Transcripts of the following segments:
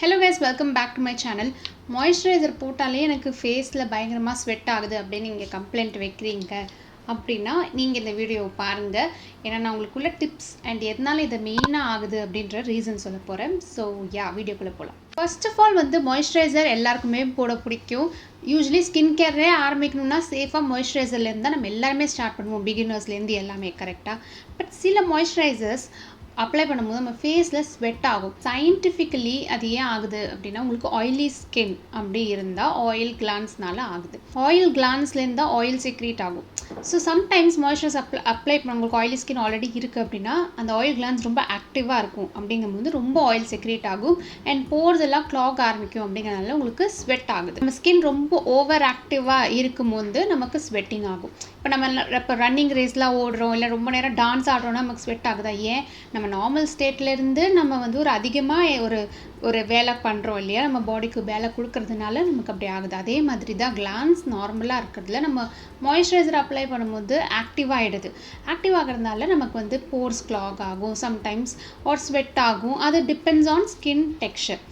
Hello guys, welcome back to my channel. Moisturizer போட்டாலே எனக்கு ஃபேஸ்ல பயங்கரமா ஸ்வெட் ஆகுது அப்படினு நீங்க கம்ப்ளைன்ட் வைக்கிறீங்க அப்படினா நீங்க இந்த வீடியோவை பாருங்க. ஏன்னா நான் உங்களுக்கு டிப்ஸ் and எதனால இது மெயினா ஆகுது அப்படிங்கற ரீசன் சொல்ல போறேன். So yeah, வீடியோக்குள்ள போலாம். First of all வந்து moisturizer எல்லாருக்குமே போட பிடிக்கும். Usually skin care ஆரம்பிக்கணும்னா சேஃபா moisturizerல இருந்தா நம்ம எல்லாரும் ஸ்டார்ட் பண்ணுவோம், beginnersல இருந்து எல்லாமே கரெக்ட்டா. பட் சில moisturizers அப்ளை பண்ணும்போது நம்ம ஃபேஸ்ல ஸ்வெட் ஆகும். சயின்டிஃபிக்கலி அது ஏன் ஆகுது அப்படின்னா உங்களுக்கு ஆயிலி ஸ்கின் அப்படி இருந்தால் ஆயில் கிளான்ஸ்னால ஆகுது. ஆயில் கிளான்ஸ்லேருந்து தான் ஆயில் செக்ரீட் ஆகும். ஸோ சம்டைம்ஸ் மாய்ஸ்சரைசர் அப்ளை பண்ண உங்களுக்கு ஆயிலி ஸ்கின் ஆல்ரெடி இருக்குது அப்படின்னா அந்த ஆயில் கிளான்ஸ் ரொம்ப ஆக்டிவாக இருக்கும். அப்படிங்கும்போது ரொம்ப ஆயில் செக்ரீட் ஆகும் அண்ட் போர்ஸ் எல்லாம் கிளாக் ஆரம்பிக்கும். அப்படிங்கிறனால உங்களுக்கு ஸ்வெட் ஆகுது. நம்ம ஸ்கின் ரொம்ப ஓவர் ஆக்டிவாக இருக்கும்போது நமக்கு ஸ்வெட்டிங் ஆகும். இப்போ ரன்னிங் ரேஸ்லாம் ஓடுறோம், இல்லை ரொம்ப நேரம் டான்ஸ் ஆடுறோம்னா நமக்கு ஸ்வெட் ஆகுதா? ஏன் நம்ம நார்மல் ஸ்டேட்லேருந்து நம்ம வந்து ஒரு அதிகமாக ஒரு வேலை பண்ணுறோம் இல்லையா, நம்ம பாடிக்கு வேலை கொடுக்கறதுனால நமக்கு அப்படி ஆகுது. அதே மாதிரி தான் கிளான்ஸ் நார்மலாக இருக்கிறதுல நம்ம மாய்ஸ்சரைசர் அப்ளை பண்ணும்போது ஆக்டிவ் ஆகிடுது. ஆக்டிவ் ஆகிறதுனால நமக்கு வந்து போர்ஸ் கிளாக் ஆகும், சம்டைம்ஸ் ஒரு ஸ்வெட் ஆகும். அது depends on skin texture.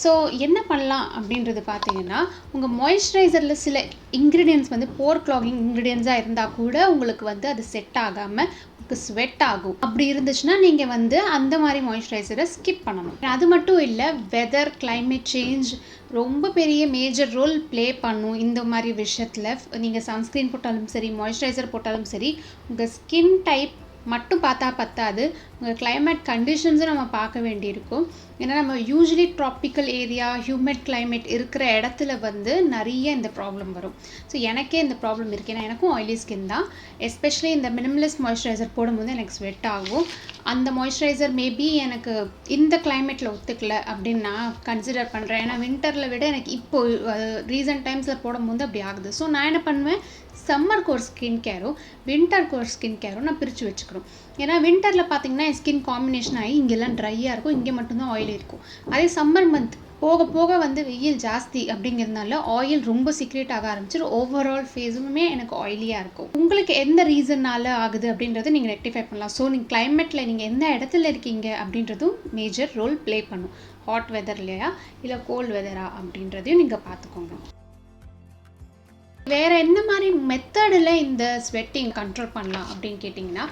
So என்ன பண்ணலாம் அப்படின்றது பார்த்தீங்கன்னா, உங்கள் மாய்ஸ்சரைசரில் சில இன்க்ரீடியன்ட்ஸ் வந்து போர் கிளாகிங் இன்க்ரீடியன்ஸாக இருந்தால் கூட உங்களுக்கு வந்து அது செட் ஆகாமல் உங்களுக்கு ஸ்வெட் ஆகும். அப்படி இருந்துச்சுன்னா நீங்கள் வந்து அந்த மாதிரி மாய்ஸ்சரைசரை ஸ்கிப் பண்ணணும். அது மட்டும் இல்லை, வெதர், கிளைமேட் சேஞ்ச் ரொம்ப பெரிய மேஜர் ரோல் ப்ளே பண்ணும் இந்த மாதிரி விஷயத்தில். நீங்கள் சன்ஸ்க்ரீன் போட்டாலும் சரி, மாய்ஸ்சரைசர் போட்டாலும் சரி, உங்கள் ஸ்கின் டைப் மட்டும் பார்த்தா பத்தாது, உங்கள் கிளைமேட் கண்டிஷன்ஸும் நம்ம பார்க்க வேண்டியிருக்கும். ஏன்னா நம்ம usually tropical area, humid climate இருக்கிற இடத்துல வந்து நிறைய இந்த ப்ராப்ளம் வரும். ஸோ எனக்கே இந்த ப்ராப்ளம் இருக்குது. ஏன்னா எனக்கும் ஆயிலி ஸ்கின் தான். எஸ்பெஷலி இந்த மினிமலிஸ்ட் மாய்ஸ்சரைசர் போடும்போது எனக்கு ஸ்வெட் ஆகும். அந்த மாய்ஸ்சரைசர் மேபி எனக்கு இந்த கிளைமேட்டில் ஒத்துக்கலை அப்படின்னு நான் கன்சிடர் பண்ணுறேன். ஏன்னா வின்டரில் விட எனக்கு இப்போது ரீசன்ட் டைம்ஸில் போடும்போது அப்படி ஆகுது. ஸோ நான் என்ன பண்ணுவேன், சம்மருக்கு ஒரு ஸ்கின் கேரும் வின்டருக்கு ஒரு ஸ்கின் கேரும் நான் பிரித்து வச்சுக்கிறோம். ஏன்னா வின்டரில் பார்த்தீங்கன்னா என் ஸ்கின் காம்பினேஷன் ஆகி இங்கெல்லாம் ட்ரையாக இருக்கும், இங்கே மட்டும்தான் ஆயில் இருக்கும். அதே சம்மர் மந்த் போக போக வந்து வெயில் ஜாஸ்தி அப்படிங்கிறதுனால ஆயில் ரொம்ப சீக்ரெட் ஆக ஆரம்பிச்சிடும். ஓவரால் ஃபேஸுமே எனக்கு ஆயிலியாக இருக்கும். உங்களுக்கு எந்த ரீசனால் ஆகுது அப்படின்றத நீங்கள் ரெக்டிஃபை பண்ணலாம். ஸோ நீங்கள் கிளைமேட்டில் நீங்கள் எந்த இடத்துல இருக்கீங்க அப்படின்றதும் மேஜர் ரோல் ப்ளே பண்ணும். ஹாட் வெதர்லையா இல்லை கோல்ட் வெதரா அப்படின்றதையும் நீங்கள் பார்த்துக்கோங்க. வேறு என்ன மாதிரி மெத்தடில் இந்த ஸ்வெட்டிங் கண்ட்ரோல் பண்ணலாம் அப்படின்னு கேட்டிங்கன்னா,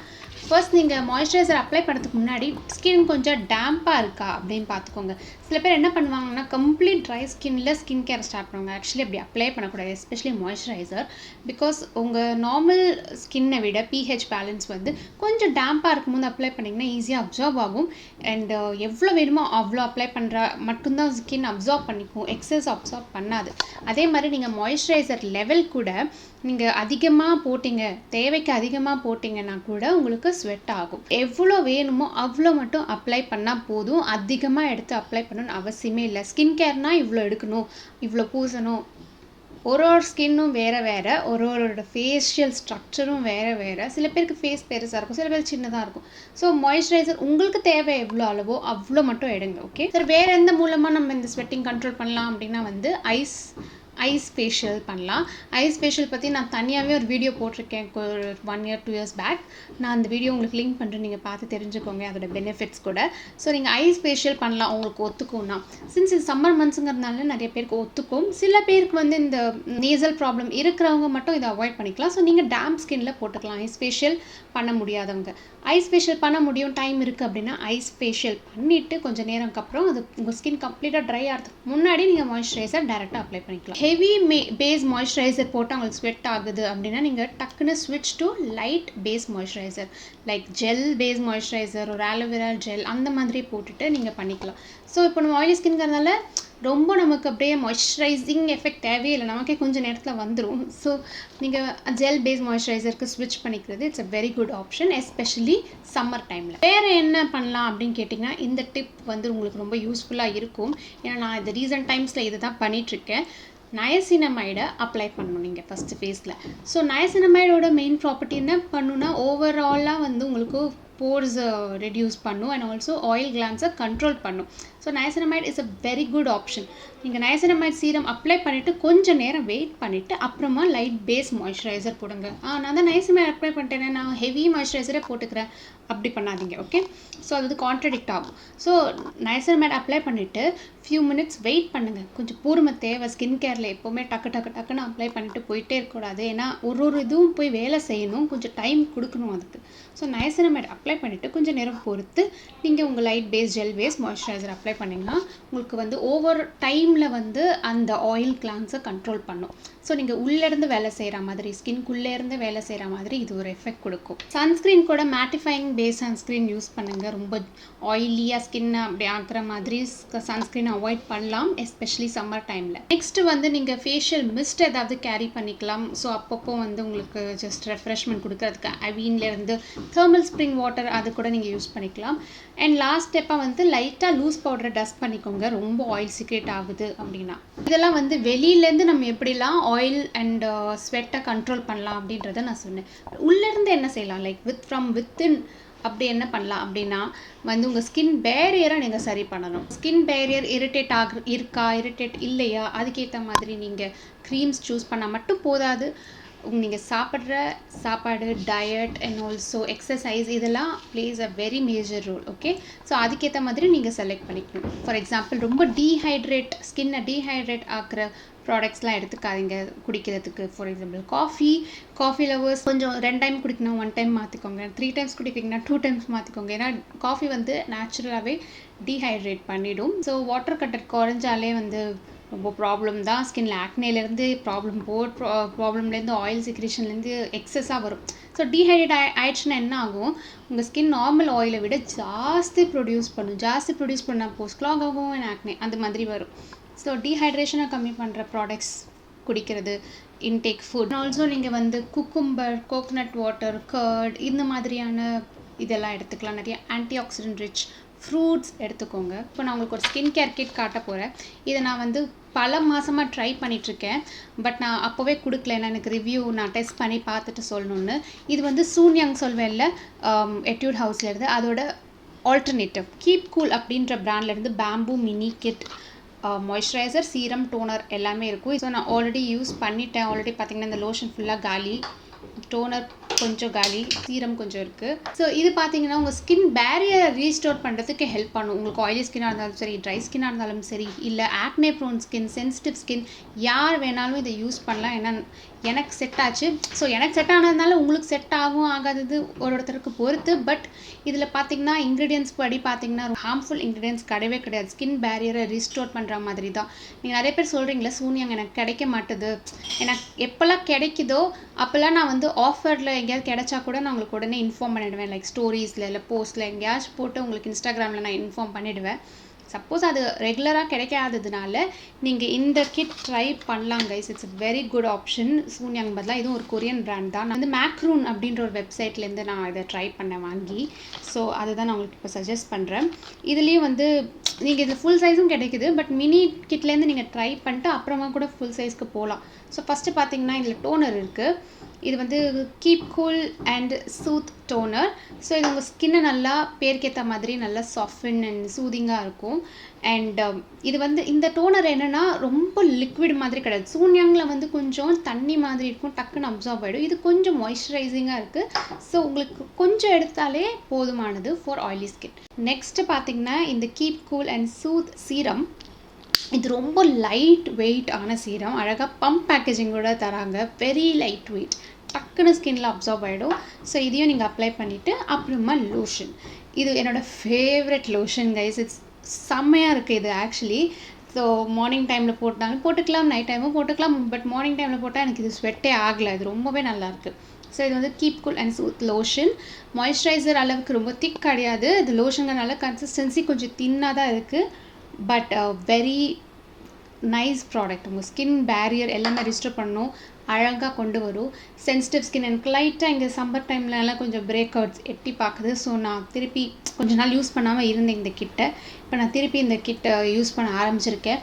ஃபர்ஸ்ட் நீங்கள் மாய்ஸ்சரைசர் அப்ளை பண்ணுறதுக்கு முன்னாடி ஸ்கின் கொஞ்சம் டேம்பாக இருக்கா அப்படின்னு பார்த்துக்கோங்க. சில பேர் என்ன பண்ணுவாங்கன்னா, கம்ப்ளீட் ட்ரை ஸ்கின்னில் ஸ்கின் கேர் ஸ்டார்ட் பண்ணுவாங்க. ஆக்சுவலி அப்படி அப்ளை பண்ணக்கூடாது, எஸ்பெஷலி மாய்ஸ்சரைசர். பிகாஸ் உங்கள் நார்மல் ஸ்கின்னை விட பிஹெச் பேலன்ஸ் வந்து கொஞ்சம் டேம்பாக இருக்கும்போது அப்ளை பண்ணிங்கன்னா ஈஸியாக அப்சார்ப் ஆகும். அண்ட் எவ்வளோ வேணுமோ அவ்வளோ அப்ளை பண்ணுற மட்டும்தான் ஸ்கின் அப்சார்ப் பண்ணிக்கும், எக்ஸஸ் அப்சார்ப் பண்ணாது. அதே மாதிரி நீங்கள் மாய்ஸ்சரைசர் லெவல் கூட நீங்கள் அதிகமாக போட்டிங்க, தேவைக்கு அதிகமாக போட்டிங்கன்னா கூட உங்களுக்கு ஸ்வெட் ஆகும். எவ்வளோ வேணுமோ அவ்வளோ மட்டும் அப்ளை பண்ணால் போதும். அதிகமாக எடுத்து அப்ளை பண்ணணும்னு அவசியமே இல்லை. ஸ்கின் கேர்னால் இவ்வளோ எடுக்கணும், இவ்வளோ பூசணும். ஒரு ஸ்கின்னும் வேறு வேறு, ஒரு ஃபேஷியல் ஸ்ட்ரக்சரும் வேறு வேறு. சில பேருக்கு ஃபேஸ் பெருசாக இருக்கும், சில பேர் சின்னதாக இருக்கும். ஸோ மாய்ஸ்சரைசர் உங்களுக்கு தேவை எவ்வளோ அளவோ அவ்வளோ மட்டும் எடுங்க. ஓகே சார், வேறு எந்த மூலமாக நம்ம இந்த ஸ்வெட்டிங் கண்ட்ரோல் பண்ணலாம் அப்படின்னா வந்து ஐஸ் ஃபேஷியல் பண்ணலாம். ஐஸ் ஃபேஷியல் பற்றி நான் தனியாகவே ஒரு வீடியோ போட்டிருக்கேன் ஒரு 1 year 2 years பேக். நான் அந்த வீடியோ உங்களுக்கு லிங்க் பண்ணுறேன், நீங்கள் பார்த்து தெரிஞ்சுக்கோங்க அதோட பெனிஃபிட்ஸ் கூட. ஸோ நீங்கள் ஐஸ் ஃபேஷியல் பண்ணலாம் உங்களுக்கு ஒத்துக்கும்னா. சின்ஸ் இது சம்மர் மந்த்ஸுங்கிறதுனால நிறைய பேருக்கு ஒத்துக்கும். சில பேருக்கு வந்து இந்த நேசல் ப்ராப்ளம் இருக்கிறவங்க மட்டும் இதை அவாய்ட் பண்ணிக்கலாம். ஸோ நீங்கள் டேம்ப் ஸ்கின்ல போட்டுக்கலாம். ஐஸ் ஃபேஷியல் பண்ண முடியாதவங்க ஐஸ் ஃபேஷியல் பண்ண முடியும், டைம் இருக்குது அப்படின்னா ஐஸ் ஃபேஷியல் பண்ணிவிட்டு கொஞ்சம் நேரம்க்கு அப்புறம் அது உங்கள் ஸ்கின் கம்ப்ளீட்டாக ட்ரை ஆகிறதுக்கு முன்னாடி நீங்கள் மாய்ஸ்சரைசர் டேரெக்டாக அப்ளை பண்ணிக்கலாம். ஹெவி பேஸ் மாய்ஸ்சரைசர் போட்டு உங்களுக்கு ஸ்வெட் ஆகுது அப்படின்னா நீங்கள் டக்குன்னு ஸ்விட்ச் to light base moisturiser, like gel base moisturiser, ஒரு ஆலோவேரா ஜெல் அந்த மாதிரி போட்டுட்டு நீங்கள் பண்ணிக்கலாம். ஸோ இப்போ நம்ம ஆயிலி ஸ்கின்ங்கிறதுனால ரொம்ப நமக்கு அப்படியே மாய்ஸ்சரைசிங் எஃபெக்ட் தேவையில்லை, நமக்கே கொஞ்சம் நேரத்தில் வந்துடும். ஸோ நீங்கள் ஜெல் பேஸ் மாய்ஸ்சரைசருக்கு ஸ்விட்ச் பண்ணிக்கிறது it's a very good option, especially summer டைமில். வேறு என்ன பண்ணலாம் அப்படின்னு கேட்டிங்கன்னா, இந்த டிப் வந்து உங்களுக்கு ரொம்ப யூஸ்ஃபுல்லாக இருக்கும். ஏன்னா நான் இந்த ரீசன்ட் டைம்ஸில் இதை தான் பண்ணிகிட்ருக்கேன். நயசினமைடை அப்ளை பண்ணணும் நீங்கள் ஃபஸ்ட்டு ஃபேஸில். ஸோ நயசினமைடோட மெயின் ப்ராப்பர்ட்டி என்ன பண்ணுன்னா, ஓவராலாக வந்து உங்களுக்கு pores reduce பண்ணும் and also oil glands control பண்ணும். So niacinamide is a very good option. நீங்கள் niacinamide சீரம் அப்ளை பண்ணிவிட்டு கொஞ்சம் நேரம் வெயிட் பண்ணிவிட்டு அப்புறமா லைட் பேஸ் மாய்ஸ்சரைசர் போடுங்க. நான் தான் niacinamide அப்ளை பண்ணிட்டேனே, நான் ஹெவி மாய்ஸ்சரைசரே போட்டுக்கிறேன் அப்படி பண்ணாதீங்க. ஓகே, ஸோ அது கான்ட்ரடிக்ட் ஆகும். ஸோ niacinamide அப்ளை பண்ணிவிட்டு ஃபியூ மினிட்ஸ் வெயிட் பண்ணுங்கள். கொஞ்சம் பொறுமை தேவை. ஸ்கின் கேரில் எப்போவுமே டக்குன்னு அப்ளை பண்ணிட்டு போயிட்டே இருக்கக்கூடாது. ஏன்னா ஒரு இதுவும் போய் வேலை செய்யணும், கொஞ்சம் டைம் கொடுக்கணும் அதுக்கு. ஸோ niacinamide அப்ளை பண்ணிவிட்டு கொஞ்சம் நேரம் பொறுத்து நீங்கள் உங்கள் light base gel base moisturiser apply பண்ணிங்கன்னா உங்களுக்கு வந்து ஓவர் டைமில் வந்து அந்த ஆயில் கிளான்ஸை கண்ட்ரோல் பண்ணும். ஸோ நீங்கள் உள்ளேருந்து வேலை செய்கிற மாதிரி, ஸ்கின்குள்ளேருந்து வேலை செய்கிற மாதிரி இது ஒரு எஃபெக்ட் கொடுக்கும். சன்ஸ்க்ரீன் கூட மேட்டிஃபைங் பேஸ் சன்ஸ்க்ரீன் யூஸ் பண்ணுங்கள். ரொம்ப ஆயிலியாக ஸ்கின்னை அப்படி ஆக்குற மாதிரி சன்ஸ்க்ரீனை அவாய்ட் பண்ணலாம், எஸ்பெஷலி சம்மர் டைமில். நெக்ஸ்ட்டு வந்து நீங்கள் ஃபேஷியல் மிஸ்ட் ஏதாவது கேரி பண்ணிக்கலாம். ஸோ அப்பப்போ வந்து உங்களுக்கு ஜஸ்ட் ரெஃப்ரெஷ்மெண்ட் கொடுக்கறதுக்கு அவீன்லேருந்து தெர்மல் ஸ்ப்ரிங் வாட்டர் அது கூட நீங்கள் யூஸ் பண்ணிக்கலாம். அண்ட் லாஸ்ட் ஸ்டெப்பாக வந்து லைட்டாக லூஸ் பவுடரை டஸ்ட் பண்ணிக்கோங்க ரொம்ப ஆயில் சீக்ரெட் ஆகுது அப்படின்னா. இதெல்லாம் வந்து வெளியிலேருந்து நம்ம எப்படிலாம் ஆயில் அண்ட் ஸ்வெட்டை கண்ட்ரோல் பண்ணலாம் அப்படின்றத நான் சொன்னேன். உள்ளேருந்து என்ன செய்யலாம், லைக் வித்தின் அப்படி என்ன பண்ணலாம் அப்படின்னா வந்து உங்கள் ஸ்கின் பேரியரை நீங்கள் சரி பண்ணணும். ஸ்கின் பேரியர் இரிட்டேட் இல்லையா, அதுக்கேற்ற மாதிரி நீங்கள் க்ரீம்ஸ் சூஸ் பண்ணால் மட்டும் போதாது. நீங்கள் சாப்பிட்ற சாப்பாடு, டயட் அண்ட் ஆல்சோ எக்ஸசைஸ் இதெல்லாம் plays a very major role. Okay, so அதுக்கேற்ற மாதிரி நீங்கள் செலக்ட் பண்ணிக்கணும். ஃபார் எக்ஸாம்பிள் ரொம்ப ஸ்கின்னை டீஹைட்ரேட் ஆக்குற ப்ராடக்ட்ஸ்லாம் எடுத்துக்காதீங்க குடிக்கிறதுக்கு. ஃபார் எக்ஸாம்பிள் காஃபி லவர்ஸ் கொஞ்சம் 2 டைம் குடிக்கணும், 1 டைம் மாற்றிக்கோங்க. 3 டைம்ஸ் குடிக்கிறீங்கன்னா 2 டைம்ஸ் மாற்றிக்கோங்க. ஏன்னா காஃபி வந்து நேச்சுரலாகவே டீஹைட்ரேட் பண்ணிவிடும். ஸோ வாட்டர் கண்டென்ட் குறைஞ்சாலே வந்து ரொம்ப ப்ராப்ளம் தான். ஸ்கின்ல ஆக்னேலேருந்து ப்ராப்ளம்லேருந்து ஆயில் செக்ரேஷன்லேருந்து எக்ஸஸாக வரும். ஸோ டீஹைட்ரேட் ஆயிடுச்சுன்னா என்ன ஆகும், உங்கள் ஸ்கின் நார்மல் ஆயிலை விட ஜாஸ்தி ப்ரொடியூஸ் பண்ணால் போஸ்ட் கிளாக் ஆகும் அண்ட் ஆக்னே அந்த மாதிரி வரும். ஸோ டீஹைட்ரேஷனை கம்மி பண்ணுற ப்ராடக்ட்ஸ் குடிக்கிறது, இன்டேக் ஃபுட். ஆல்சோ நீங்கள் வந்து குக்கும்பர், கோகனட் வாட்டர், கர்ட் இந்த மாதிரியான இதெல்லாம் எடுத்துக்கலாம். நிறைய ஆன்டி ஆக்சிடென்ட் ரிச் ஃப்ரூட்ஸ் எடுத்துக்கோங்க. இப்போ நான் உங்களுக்கு ஒரு ஸ்கின் கேர் கிட் காட்ட போகிறேன். இதை நான் வந்து பல மாதமாக ட்ரை பண்ணிகிட்ருக்கேன். பட் நான் அப்போவே கொடுக்கல, ஏன்னா எனக்கு ரிவ்யூ நான் டெஸ்ட் பண்ணி பார்த்துட்டு சொல்லணுன்னு. இது வந்து சூன்யங் சொல்வேன்ல, எட்யூட் ஹவுஸ்லேருந்து, அதோட ஆல்டர்னேட்டிவ் கீப் கூல் அப்படின்ற பிராண்ட்லேருந்து bamboo mini kit moisturiser, serum, toner எல்லாமே இருக்கும். ஸோ நான் ஆல்ரெடி யூஸ் பண்ணிட்டேன். ஆல்ரெடி பார்த்தீங்கன்னா இந்த லோஷன் ஃபுல்லாக காலி, டோனர் கொஞ்சம் காலி, சீரம் கொஞ்சம் இருக்குது. ஸோ இது பார்த்தீங்கன்னா உங்கள் ஸ்கின் பேரியரை ரீஸ்டோர் பண்ணுறதுக்கு ஹெல்ப் பண்ணும். உங்களுக்கு ஆயிலி ஸ்கின்னாக இருந்தாலும் சரி, ட்ரை ஸ்கின்னாக இருந்தாலும் சரி, இல்லை acne prone skin, sensitive skin, யார் வேணாலும் இதை யூஸ் பண்ணலாம். ஏன்னா எனக்கு செட் ஆச்சு. ஸோ எனக்கு செட் ஆனதுனால உங்களுக்கு செட் ஆகும் ஆகாதது ஒருத்தருக்கு பொறுத்து. பட் இதில் பார்த்தீங்கன்னா இன்க்ரீடியன்ஸ் படி பார்த்தீங்கன்னா ஹார்ம்ஃபுல் இன்க்ரீடியன்ஸ் கிடையவே கிடையாது. ஸ்கின் பேரியரை ரீஸ்டோர் பண்ணுற மாதிரி தான். நீங்கள் நிறைய பேர் சொல்கிறீங்களா சூன்யங் எனக்கு கிடைக்க மாட்டுது, எனக்கு எப்போல்லாம் கிடைக்குதோ அப்போல்லாம் நான் வந்து ஆஃபரில் எங்கேயாவது கிடைச்சா கூட நான் உங்களுக்கு உடனே இன்ஃபார்ம் பண்ணிவிடுவேன். லைக் ஸ்டோரிஸில் இல்லை போஸ்ட்டில் எங்கேயாச்சும் போட்டு உங்களுக்கு இன்ஸ்டாகிராமில் நான் இன்ஃபார்ம் பண்ணிவிடுவேன். சப்போஸ் அது ரெகுலராக கிடைக்காததுனால நீங்கள் இந்த கிட் ட்ரை பண்ணலாம் guys. It's very good option. சூன்யங் பதிலாக இதுவும் ஒரு கொரியன் பிராண்ட் தான். நான் வந்து மேக்ரூன் அப்படின்ற ஒரு வெப்சைட்லேருந்து நான் இதை ட்ரை பண்ணேன் வாங்கி. ஸோ அதுதான் நான் உங்களுக்கு இப்போ சஜஸ்ட் பண்ணுறேன். இதுலேயும் வந்து நீங்கள் இதில் ஃபுல் சைஸும் கிடைக்குது. பட் மினி கிட்லேருந்து நீங்கள் ட்ரை பண்ணிட்டு அப்புறமா கூட ஃபுல் சைஸ்க்கு போகலாம். ஸோ ஃபஸ்ட்டு பார்த்தீங்கன்னா இதில் டோனர் இருக்குது. இது வந்து keep cool and soothe toner. So இது உங்கள் ஸ்கின்னை நல்லா பேருக்கேற்ற மாதிரி நல்லா சாஃப்டன் அண்ட் சூதிங்காக இருக்கும். அண்ட் இது வந்து இந்த டோனர் என்னென்னா ரொம்ப லிக்விட் மாதிரி கிடையாது. சூன்யங்கில் வந்து கொஞ்சம் தண்ணி மாதிரி இருக்கும், டக்குன்னு அப்சார்ப் ஆகிடும். இது கொஞ்சம் மாய்ஸ்சரைசிங்காக இருக்குது. ஸோ உங்களுக்கு கொஞ்சம் எடுத்தாலே போதுமானது ஃபார் ஆயிலி ஸ்கின். நெக்ஸ்ட்டு பார்த்தீங்கன்னா இந்த keep cool and Sood serum. இது ரொம்ப லைட் வெயிட் ஆன சீரம், அழகாக பம்ப் பேக்கேஜிங்கோட தராங்க. வெரி லைட் வெயிட், டக்குன்னு ஸ்கின்ல அப்சார்ப் ஆகிடும். ஸோ இதையும் நீங்கள் அப்ளை பண்ணிவிட்டு அப்புறமா லோஷன். இது என்னோடய ஃபேவரட் லோஷன் கைஸ். இட்ஸ் செம்மையாக இருக்குது இது ஆக்சுவலி. ஸோ மார்னிங் டைமில் போட்டுக்கலாம், நைட் டைமும் போட்டுக்கலாம். பட் மார்னிங் டைமில் போட்டால் எனக்கு இது ஸ்வெட்டே ஆகலை. இது ரொம்பவே நல்லாயிருக்கு. ஸோ இது வந்து keep cool and soothe lotion. Moisturiser அளவுக்கு ரொம்ப திக் கிடையாது. இது லோஷனுங்கிறனால கன்சிஸ்டன்சி கொஞ்சம் தின்னாக தான் இருக்குது. But very nice product. உங்கள் ஸ்கின் பேரியர் எல்லாமே ரிஸ்டோர் பண்ணணும், அழகாக கொண்டு வரும். சென்சிட்டிவ் ஸ்கின் எனக்கு லைட்டாக இங்கே சம்மர் டைம்லலாம் கொஞ்சம் பிரேக் அவுட்ஸ் எட்டி பார்க்குது. ஸோ நான் திருப்பி கொஞ்ச நாள் யூஸ் பண்ணாமல் இருந்தேன் இந்த கிட்டை. இப்போ நான் திருப்பி இந்த கிட்டை யூஸ் பண்ண ஆரம்பிச்சிருக்கேன்.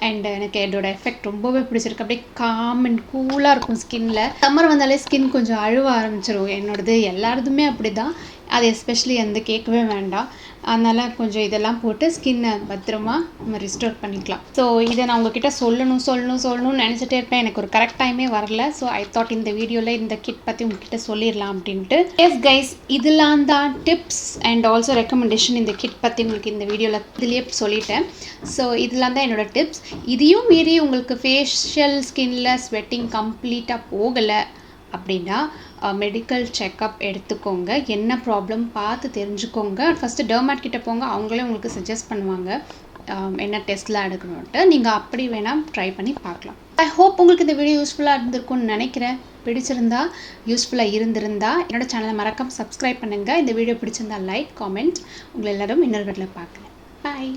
அண்ட் எனக்கு என்னோட எஃபெக்ட் ரொம்பவே பிடிச்சிருக்கு. அப்படியே காம் அண்ட் கூலாக இருக்கும் ஸ்கின்னில். சம்மர் வந்தாலே ஸ்கின் கொஞ்சம் அழுவ ஆரம்பிச்சிடும். என்னோடது எல்லாருதுமே அப்படி தான். அது எஸ்பெஷலி வந்து கேட்கவே வேண்டாம். அதனால் கொஞ்சம் இதெல்லாம் போட்டு ஸ்கின்னை பத்திரமா நம்ம ரிஸ்டோர் பண்ணிக்கலாம். ஸோ இதை நான் உங்ககிட்ட சொல்லணும்னு நினச்சிட்டே இருப்பேன். எனக்கு ஒரு கரெக்ட் டைமே வரல. ஸோ ஐ தாட் இந்த வீடியோவில் இந்த கிட் பற்றி உங்ககிட்ட சொல்லிடலாம் அப்படின்ட்டு. எஸ் கைஸ், இதெல்லாம் தான் டிப்ஸ் அண்ட் ஆல்சோ ரெக்கமெண்டேஷன் இந்த கிட் பற்றி உங்களுக்கு இந்த வீடியோவில் இதுலேயே சொல்லிட்டேன். ஸோ இதெல்லாம் தான் என்னோடய டிப்ஸ். இதையும் மீறி உங்களுக்கு ஃபேஷியல் ஸ்கின்ல ஸ்வெட்டிங் கம்ப்ளீட்டாக போகலை அப்படின்னா மெடிக்கல் செக்கப் எடுத்துக்கோங்க. என்ன ப்ராப்ளம் பார்த்து தெரிஞ்சுக்கோங்க. ஃபஸ்ட்டு டெர்மாட் கிட்ட போங்க, அவங்களே உங்களுக்கு சஜஸ்ட் பண்ணுவாங்க என்ன டெஸ்ட்லாம் எடுக்கணுன்ட்டு. நீங்கள் அப்படி வேணால் ட்ரை பண்ணி பார்க்கலாம். ஐ ஹோப் உங்களுக்கு இந்த வீடியோ யூஸ்ஃபுல்லாக இருந்திருக்கும்னு நினைக்கிறேன். பிடிச்சிருந்தா, யூஸ்ஃபுல்லாக இருந்திருந்தா என்னோட சேனலை மறக்காம சப்ஸ்கிரைப் பண்ணுங்கள். இந்த வீடியோ பிடிச்சிருந்தா லைக், காமெண்ட். உங்களை எல்லோரும் இன்னொரு வீட்டில் பார்க்குறேன். பாய்.